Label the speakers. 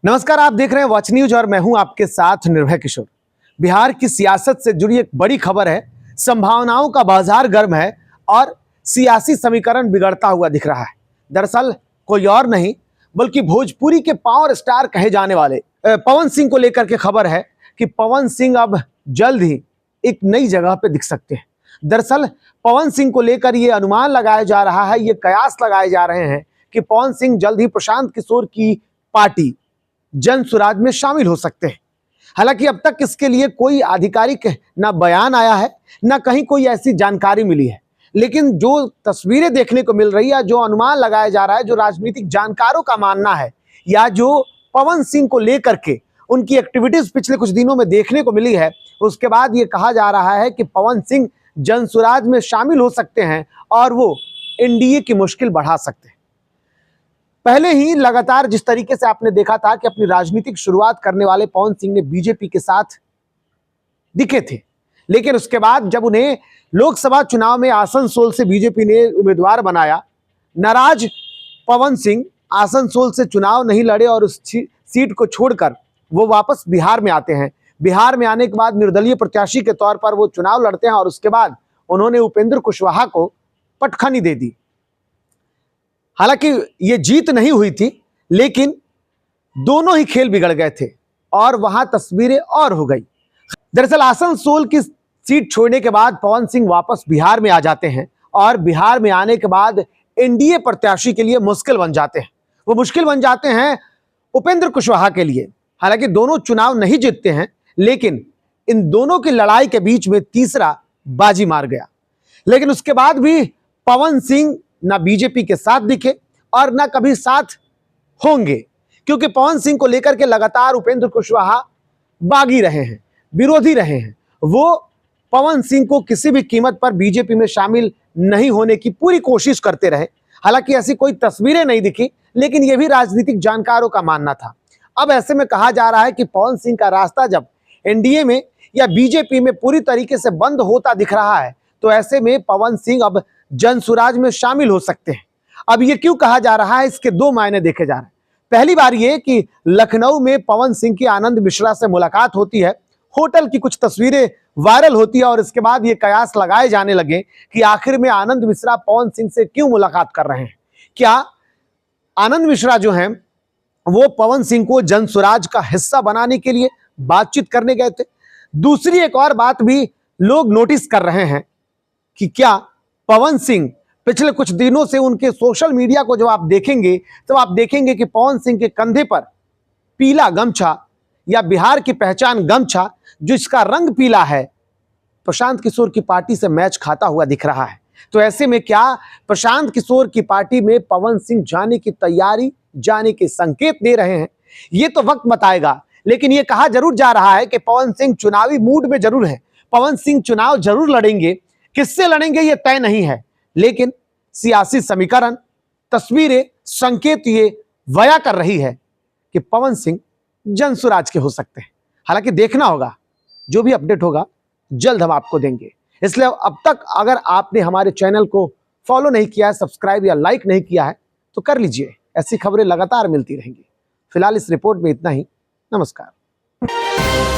Speaker 1: नमस्कार, आप देख रहे हैं वॉच न्यूज और मैं हूं आपके साथ निर्भय किशोर। बिहार की सियासत से जुड़ी एक बड़ी खबर है। संभावनाओं का बाजार गर्म है और सियासी समीकरण बिगड़ता हुआ दिख रहा है। दरअसल कोई और नहीं बल्कि भोजपुरी के पावर स्टार कहे जाने वाले पवन सिंह को लेकर के खबर है कि पवन सिंह अब जल्द ही एक नई जगह पे दिख सकते हैं। दरअसल पवन सिंह को लेकर ये अनुमान लगाया जा रहा है, ये कयास लगाए जा रहे हैं कि पवन सिंह जल्द ही प्रशांत किशोर की पार्टी जन स्वराज में शामिल हो सकते हैं। हालांकि अब तक इसके लिए कोई आधिकारिक ना बयान आया है, ना कहीं कोई ऐसी जानकारी मिली है। लेकिन जो तस्वीरें देखने को मिल रही है, जो अनुमान लगाया जा रहा है, जो राजनीतिक जानकारों का मानना है या जो पवन सिंह को लेकर के उनकी एक्टिविटीज पिछले कुछ दिनों में देखने को मिली है, उसके बाद ये कहा जा रहा है कि पवन सिंह जन स्वराज में शामिल हो सकते हैं और वो एनडीए की मुश्किल बढ़ा सकते हैं। पहले ही लगातार जिस तरीके से आपने देखा था कि अपनी राजनीतिक शुरुआत करने वाले पवन सिंह ने बीजेपी के साथ दिखे थे, लेकिन उसके बाद जब उन्हें लोकसभा चुनाव में आसनसोल से बीजेपी ने उम्मीदवार बनाया, नाराज पवन सिंह आसनसोल से चुनाव नहीं लड़े और उस सीट को छोड़कर वो वापस बिहार में आते हैं। बिहार में आने के बाद निर्दलीय प्रत्याशी के तौर पर वो चुनाव लड़ते हैं और उसके बाद उन्होंने उपेंद्र कुशवाहा को पटखनी दे दी। हालांकि ये जीत नहीं हुई थी, लेकिन दोनों ही खेल बिगड़ गए थे और वहां तस्वीरें और हो गई। दरअसल आसनसोल की सीट छोड़ने के बाद पवन सिंह वापस बिहार में आ जाते हैं और बिहार में आने के बाद एनडीए प्रत्याशी के लिए मुश्किल बन जाते हैं। वो मुश्किल बन जाते हैं उपेंद्र कुशवाहा के लिए। हालांकि दोनों चुनाव नहीं जीतते हैं, लेकिन इन दोनों की लड़ाई के बीच में तीसरा बाजी मार गया। लेकिन उसके बाद भी पवन सिंह ना बीजेपी के साथ दिखे और ना कभी साथ होंगे, क्योंकि पवन सिंह को लेकर के लगातार उपेंद्र कुशवाहा बागी रहे हैं, विरोधी रहे हैं। वो पवन सिंह को किसी भी कीमत पर बीजेपी में शामिल नहीं होने की पूरी कोशिश करते रहे। हालांकि ऐसी कोई तस्वीरें नहीं दिखी, लेकिन यह भी राजनीतिक जानकारों का मानना था। अब ऐसे में कहा जा रहा है कि पवन सिंह का रास्ता जब एनडीए में या बीजेपी में पूरी तरीके से बंद होता दिख रहा है, तो ऐसे में पवन सिंह अब जन स्वराज में शामिल हो सकते हैं। अब ये क्यों कहा जा रहा है, इसके दो मायने देखे जा रहे हैं। पहली बार ये कि लखनऊ में पवन सिंह की आनंद मिश्रा से मुलाकात होती है, होटल की कुछ तस्वीरें वायरल होती है और इसके बाद ये कयास लगाए जाने लगे कि आखिर में आनंद मिश्रा पवन सिंह से क्यों मुलाकात कर रहे हैं। क्या आनंद मिश्रा जो हैं वो पवन सिंह को जन स्वराज का हिस्सा बनाने के लिए बातचीत करने गए थे? दूसरी एक और बात भी लोग नोटिस कर रहे हैं कि क्या पवन सिंह पिछले कुछ दिनों से उनके सोशल मीडिया को जब आप देखेंगे तो आप देखेंगे कि पवन सिंह के कंधे पर पीला गमछा या बिहार की पहचान गमछा जिसका रंग पीला है, प्रशांत किशोर की पार्टी से मैच खाता हुआ दिख रहा है। तो ऐसे में क्या प्रशांत किशोर की पार्टी में पवन सिंह जाने की तैयारी, जाने के संकेत दे रहे हैं? ये तो वक्त बताएगा। लेकिन ये कहा जरूर जा रहा है कि पवन सिंह चुनावी मूड में जरूर है, पवन सिंह चुनाव जरूर लड़ेंगे। किससे लड़ेंगे ये तय नहीं है, लेकिन सियासी समीकरण, तस्वीरें, संकेत ये बयां कर रही है कि पवन सिंह जन स्वराज के हो सकते हैं। हालांकि देखना होगा, जो भी अपडेट होगा जल्द हम आपको देंगे। इसलिए अब तक अगर आपने हमारे चैनल को फॉलो नहीं किया है, सब्सक्राइब या लाइक नहीं किया है, तो कर लीजिए। ऐसी खबरें लगातार मिलती रहेंगी। फिलहाल इस रिपोर्ट में इतना ही। नमस्कार।